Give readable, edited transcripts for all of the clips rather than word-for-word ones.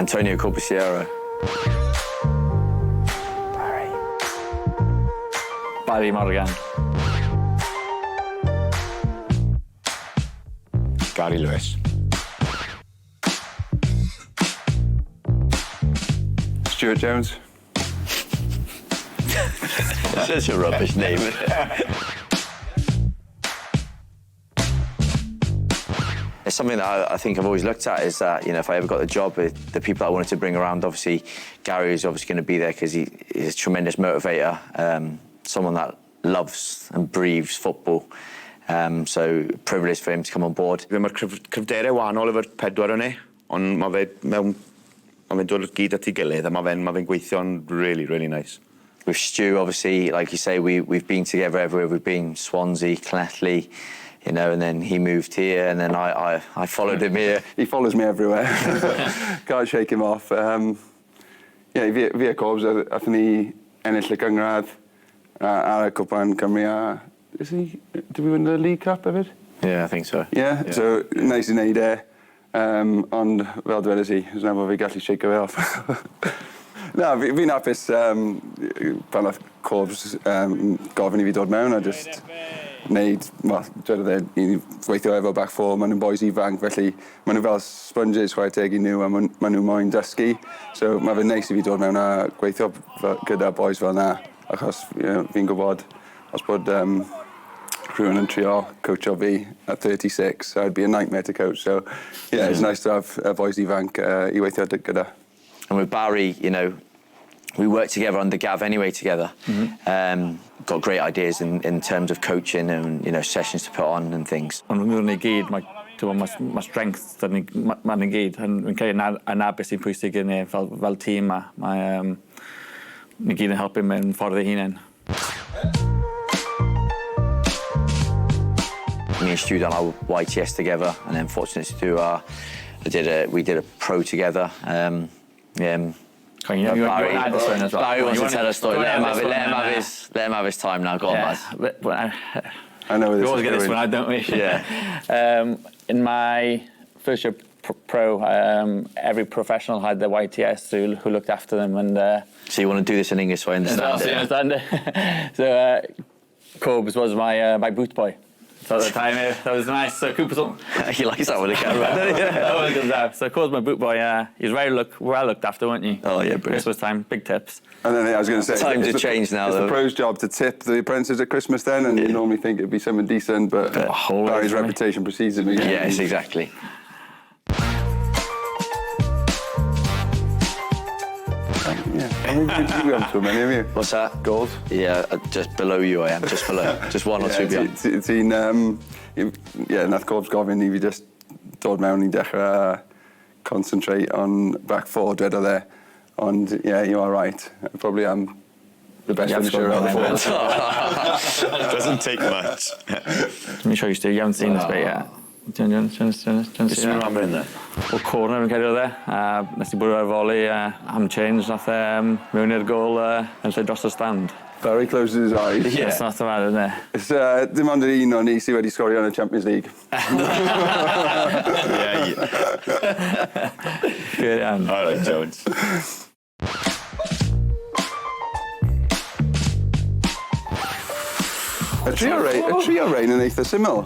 Antonio Corbusiero. Barry Morgan. Gary Lewis. Stuart Jones. Such a rubbish name. It's something that I think I've always looked at is that, you know, if I ever got the job, the people I wanted to bring around, obviously, Gary is obviously going to be there because he's a tremendous motivator, someone that loves and breathes football. So, privileged for him to come on board. Mae'r cryfderau wahanol efo'r pedwar o ni, ond mae fe'n dod gyd at ei gilydd a mae fe'n gweithio'n really, really nice. With Stu, obviously, like you say, we've been together everywhere. We've been Swansea, Connethley, you know, and then he moved here, and then I followed him here. He follows me everywhere. Can't shake him off. Yeah, fi a Corbs, athyn ni ennill y gyngradd ar y Cwpan Cymru a... Did we win the League Cup hefyd? Yeah, I think so. Yeah, so nice i wneud e. Ond fel dwedes i, ys na bod fi gallu shake fe off. Na, fi'n hapus pan oedd Corbs gofyn i fi dod mewn a just wneud, wel, dweud e, i weithio efo back four, maen nhw'n boys ifanc, felly maen nhw fel sponges chwaith teg i nhw a maen nhw moyn dysgu. So mae fe'n neis i fi dod mewn a gweithio gyda boys fel na, achos fi'n gwybod os bod rhywun yn trio coachio fi at 36, I'd be a nightmare to coach. So, yeah, it's nice to have boys ifanc I weithio gyda. And with Barry, you know, we worked together under Gav anyway together. Got great ideas in terms of coaching and, you know, sessions to put on and things. Ond nhw'n ni gyd, mae strength ma'n ni gyd. Yn cael yna beth sy'n pwysig i ni fel tîm ma. Ni gyd yn helpu mewn ffordd ei hunain. Me and Stu done our YTS together, and then fortunate to do we did a pro together. You Barry add this one as well. Barry wants to tell a story. Let him have his time now. Go on, Baz. I know We this always is get this going. one out, don't we? Yeah. In my first year pro, every professional had the YTS who looked after them. And So you want to do this in English so I understand it? So Corbs was my boot boy. So at the time, that was nice. So Cooper's up. He likes that with the camera. So Corbs my boot boy. He was very well looked after, weren't you? Oh, yeah, brilliant. Christmas time, big tips. And then I was going to say... Times have changed now, It's though. the pro's job to tip the apprentices at Christmas then, and you normally think it'd be someone decent, but Barry's reputation precedes him again. Yes, exactly. Yeah, you haven't so many, have you? What's that? Goals? Yeah, just below you I am, just below. Just one or two behind. Ti'n... nath Corbs gofyn i fi just dod mewn i dechrau concentrate on back four, dwedodd e. Ond, yeah, you are right. I probably am the best finisher out of the four. Doesn't take much. Let me show you, Stu. You haven't seen this bit yet. Do you want to see that? Remember in there? O corner yn cael ei dde. Nes i bwrw ar foli am change. Nath mewn i'r gol yn lle dros y stand. Barry closes his eyes. Yeah. It's not bad, isn't it? It's dim ond yr un o'n ni sydd wedi sgorio yn y Champions League. Yeah. Good iawn. All right, Jones. Y trio rein yn eitha syml.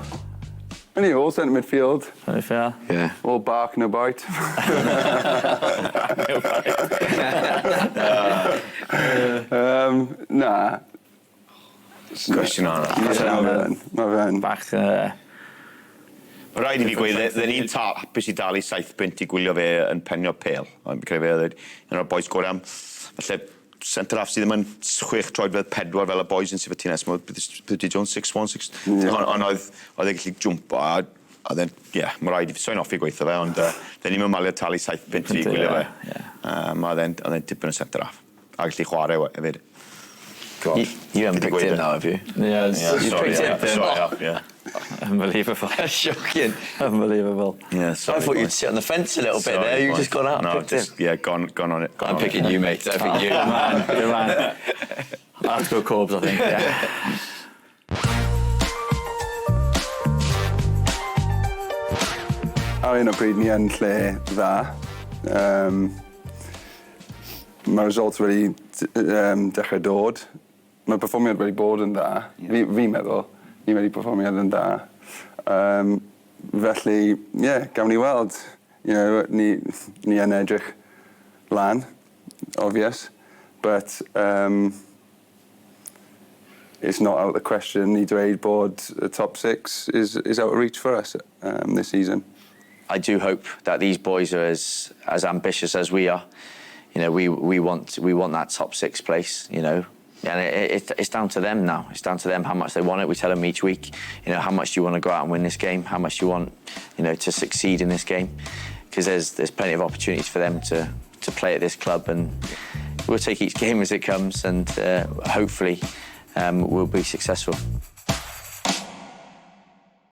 Yn all centre midfield, Very fair. Yeah. all bark, no bite. Na. Cwestiwn arall. Mae fe'n. Bach... Mae rhaid i fi gweud, dde ni'n hapus i dal i 7 pwynt i gwylio fe yn penio pel. Ond creu fe oedd un o'r boys gorau am... Falle, centre-half sydd ddim yn 6 troed fel 4 fel y boys yn sef y tînes. Bydde Jones 6'1", 6... Ond oedd e gallu jwmpo a... Mae rhaid i fi so'n offi gweithio fe, ond dde ni'n malio talu 7 pwynt i gwylio fe. Oedd e'n tipyn o centre-half. A gallu chwarae hefyd. You haven't picked him now, have you? Yeah, You picked him. Yeah. Unbelievable. Shocking. Unbelievable. Yeah, I thought you'd sit on the fence a little bit there. You just gone out and picked him. Yeah, gone on it. I'm picking you, mate. I think you. Good man. I'll have to go Corbs, I think, yeah. Ar un o bryd ni yn lle dda. Mae results wedi dechrau dod. Mae perfformiad wedi bod yn dda. Fi'n meddwl, ni wedi perfformiad yn dda. Felly, gawn ni weld. You know, ni yn edrych lan, obvious. But it's not out of the question ni dweud bod the top 6 is out of reach for us this season. I do hope that these boys are as ambitious as we are. You know, we want that top 6 place, you know. And it's down to them now. It's down to them how much they want it. We tell them each week, you know, how much do you want to go out and win this game? How much do you want, you know, to succeed in this game? Because there's plenty of opportunities for them to play at this club, and we'll take each game as it comes, and hopefully we'll be successful.